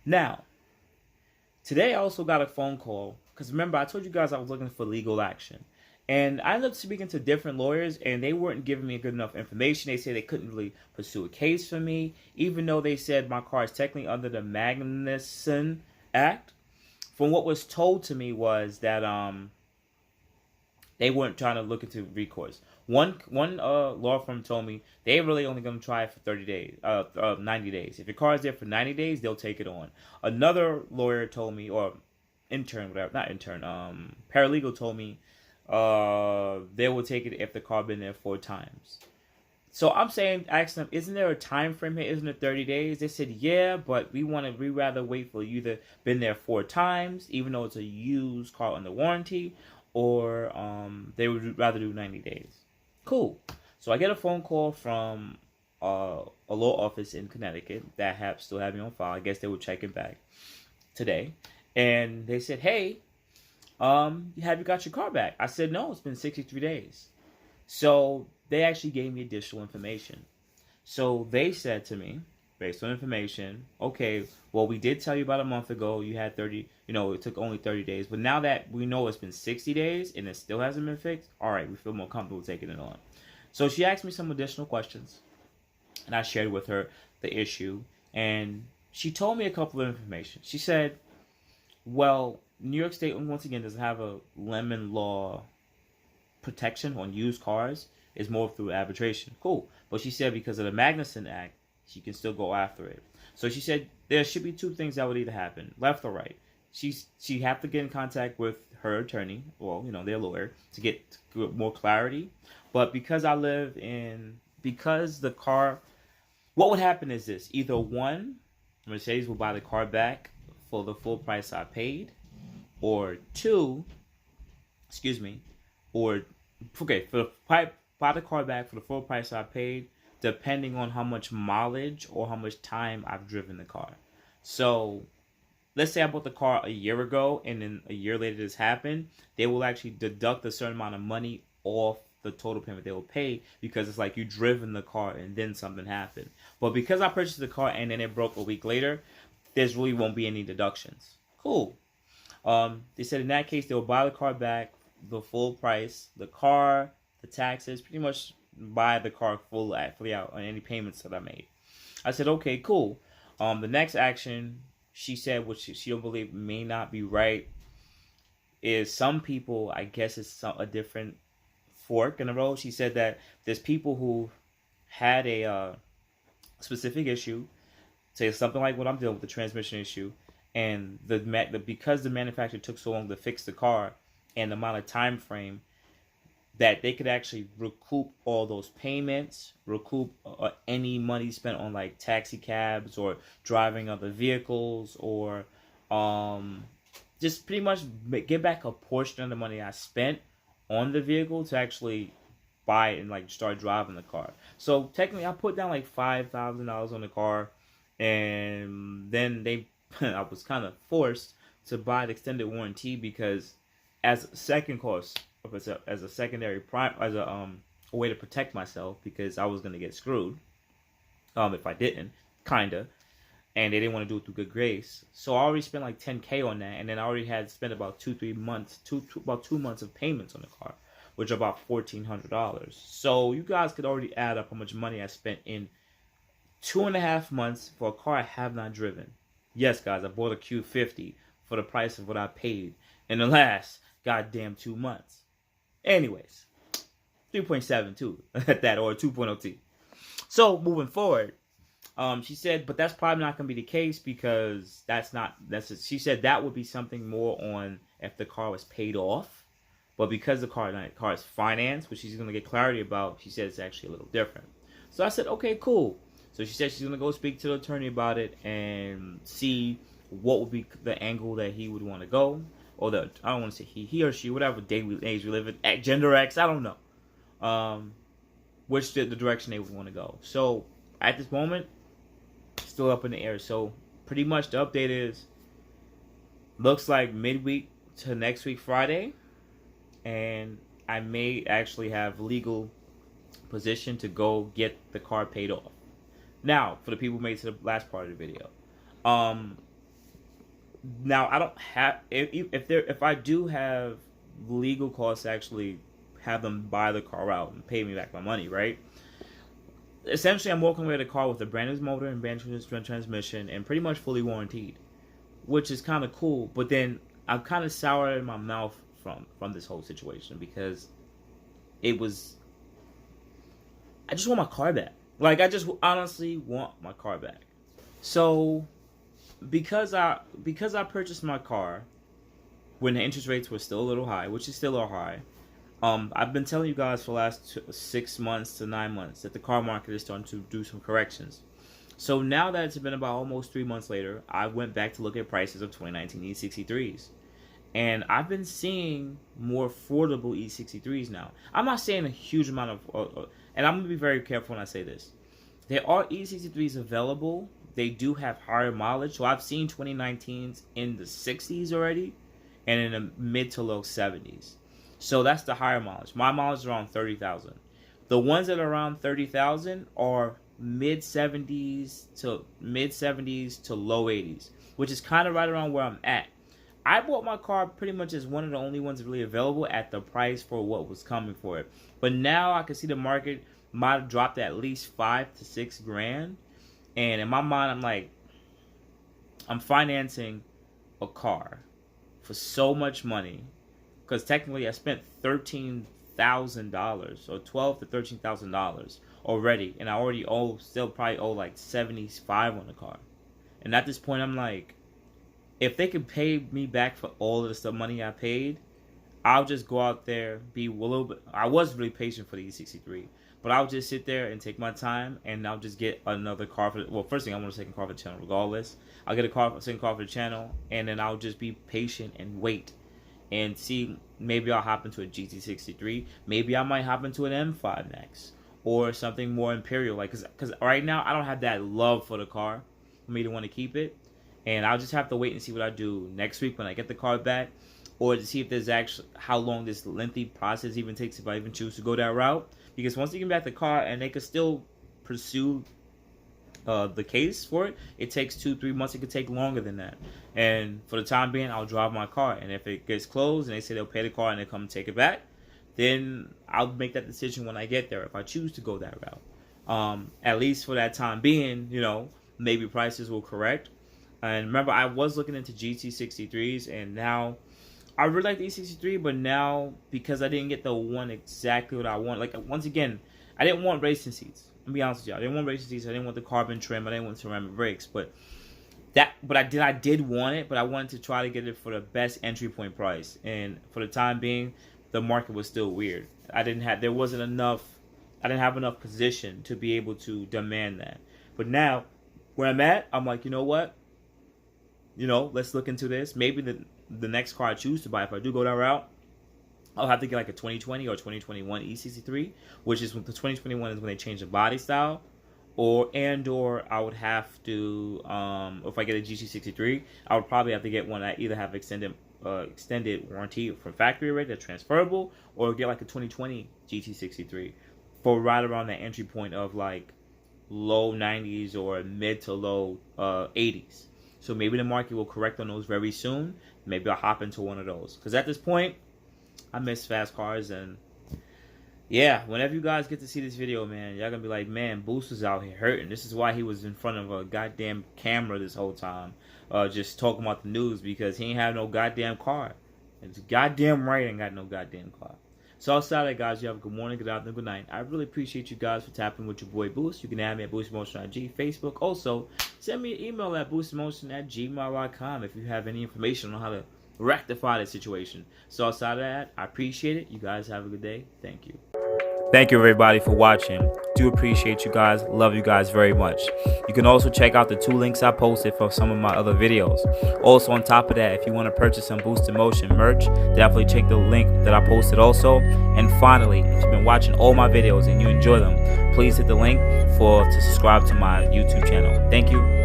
Now, today I also got a phone call because remember I told you guys I was looking for legal action. And I ended up speaking to different lawyers, and they weren't giving me good enough information. They said they couldn't really pursue a case for me, even though they said my car is technically under the Magnuson Act. From what was told to me was that they weren't trying to look into recourse. One law firm told me they really only going to try it for 30 days, 90 days. If your car is there for 90 days, they'll take it on. Another lawyer told me, or intern, whatever, not intern, paralegal told me, they will take it if the car been there 4 times. So I'm saying, asking them, isn't there a time frame here? Isn't it 30 days? They said, yeah, but we rather wait for you to been there 4 times, even though it's a used car under warranty, or they would rather do 90 days. Cool. So I get a phone call from a law office in Connecticut that still have me on file. I guess they were checking back today, and they said, hey, have you got your car back? I said, no, it's been 63 days. So they actually gave me additional information. So they said to me, based on information, okay, well, we did tell you about a month ago you had 30, it took only 30 days. But now that we know it's been 60 days and it still hasn't been fixed, all right, we feel more comfortable taking it on. So she asked me some additional questions, and I shared with her the issue. And she told me a couple of information. She said, well, New York State, once again, doesn't have a lemon law protection on used cars. It's more through arbitration. Cool. But she said because of the Magnuson Act, she can still go after it. So she said there should be two things that would either happen, left or right. She have to get in contact with her attorney, well, their lawyer, to get more clarity. But because the car, what would happen is this. Either one, Mercedes will buy the car back for the full price I paid, or two, buy the car back for the full price I paid, depending on how much mileage or how much time I've driven the car. So let's say I bought the car a year ago and then a year later this happened, they will actually deduct a certain amount of money off the total payment they will pay because it's like you driven the car and then something happened. But because I purchased the car and then it broke a week later, there's really won't be any deductions. Cool. They said in that case, they'll buy the car back, the full price, the car, the taxes, pretty much buy the car fully out on any payments that I made. I said, okay, cool. The next action, she said, which she don't believe may not be right, is some people, I guess it's a different fork in the road. She said that there's people who had a specific issue, say something like what I'm dealing with, the transmission issue, and because the manufacturer took so long to fix the car and the amount of time frame, that they could actually recoup all those payments, recoup any money spent on like taxi cabs or driving other vehicles, or just pretty much get back a portion of the money I spent on the vehicle to actually buy it and like start driving the car. So technically I put down like $5,000 on the car, and then I was kind of forced to buy the extended warranty because as a second cost, as a secondary as a way to protect myself, because I was gonna get screwed if I didn't, kinda, and they didn't want to do it through good grace. So I already spent like $10K on that, and then I already had spent about 2 months of payments on the car, which are about $1,400. So you guys could already add up how much money I spent in 2.5 months for a car I have not driven. Yes, guys, I bought a Q50 for the price of what I paid in the last goddamn 2 months. Anyways, 3.72 at that, or 2.0T. So moving forward, she said, but that's probably not going to be the case because she said that would be something more on if the car was paid off. But because the car is financed, which she's going to get clarity about, she said it's actually a little different. So I said, okay, cool. So she said she's going to go speak to the attorney about it and see what would be the angle that he would want to go. Or I don't want to say he or she, whatever age we live in, gender X, I don't know. Which the direction they would want to go. So at this moment, still up in the air. So pretty much the update is, looks like midweek to next week Friday, and I may actually have legal position to go get the car paid off. Now, for the people who made it to the last part of the video, Now I don't have if I do have legal costs to actually have them buy the car out and pay me back my money, right? Essentially, I'm walking away with a car with a brand new motor and brand new transmission and pretty much fully warranted, which is kind of cool. But then I'm kind of sour in my mouth from this whole situation because it was. I just want my car back. Like, I just honestly want my car back. So, because I purchased my car when the interest rates were still a little high, which is still a high. I've been telling you guys for the last 6 months to 9 months that the car market is starting to do some corrections. So now that it's been about almost 3 months later, I went back to look at prices of 2019 E63s. And I've been seeing more affordable E63s now. I'm not saying a huge amount of, and I'm going to be very careful when I say this. There are E63s available. They do have higher mileage. So I've seen 2019s in the 60s already and in the mid to low 70s. So that's the higher mileage. My mileage is around 30,000. The ones that are around 30,000 are mid 70s to low 80s, which is kind of right around where I'm at. I bought my car pretty much as one of the only ones really available at the price for what was coming for it. But now I can see the market might have dropped at least 5 to 6 grand. And in my mind, I'm like, I'm financing a car for so much money. Because technically I spent $13,000 or $12,000 to $13,000 already. And I already still probably owe like $75 on the car. And at this point I'm like, if they could pay me back for all of the money I paid, I'll just go out there, be a little bit. I was really patient for the E63, but I'll just sit there and take my time, and I'll just get another car for. Well, first thing I want a second car for the channel, regardless. I'll get a second car for the channel, and then I'll just be patient and wait, and see. Maybe I'll hop into a GT63. Maybe I might hop into an M5 Max or something more imperial, like because right now I don't have that love for the car for me to want to keep it. And I'll just have to wait and see what I do next week when I get the car back, or to see if there's actually how long this lengthy process even takes if I even choose to go that route. Because once they get back the car and they could still pursue the case for it, it takes 2-3 months. It could take longer than that. And for the time being, I'll drive my car. And if it gets closed and they say they'll pay the car and they come and take it back, then I'll make that decision when I get there if I choose to go that route. At least for that time being, maybe prices will correct. And remember, I was looking into GT63s, and now I really like the E63, but now because I didn't get the one exactly what I want, like once again, I didn't want racing seats. I'll be honest with you, I didn't want racing seats. I didn't want the carbon trim. I didn't want ceramic brakes, but I did want it, but I wanted to try to get it for the best entry point price. And for the time being, the market was still weird. There wasn't enough. I didn't have enough position to be able to demand that. But now, where I'm at, I'm like, you know what? Let's look into this. Maybe the next car I choose to buy, if I do go that route, I'll have to get like a 2020 or 2021 E63, which is when the 2021 is when they change the body style, or I would have to, if I get a GT63, I would probably have to get one that either have extended warranty from factory already, that's transferable, or get like a 2020 GT63 for right around that entry point of like low 90s or mid to low 80s. So maybe the market will correct on those very soon. Maybe I'll hop into one of those. Because at this point, I miss fast cars. And yeah, whenever you guys get to see this video, man, y'all going to be like, man, Boost was out here hurting. This is why he was in front of a goddamn camera this whole time. Just talking about the news because he ain't have no goddamn car. It's goddamn right ain't got no goddamn car. So outside of that, guys, you have a good morning, good afternoon, good night. I really appreciate you guys for tapping with your boy Boost. You can add me at boostinmotion.g, Facebook. Also, send me an email at boostinmotion@gmail.com if you have any information on how to rectify the situation. So outside of that, I appreciate it. You guys have a good day. Thank you. Thank you, everybody, for watching. Do appreciate you guys. Love you guys very much. You can also check out the 2 links I posted for some of my other videos. Also, on top of that, if you want to purchase some Boost in Motion merch, definitely check the link that I posted also. And finally, if you've been watching all my videos and you enjoy them, please hit the link to subscribe to my YouTube channel. Thank you.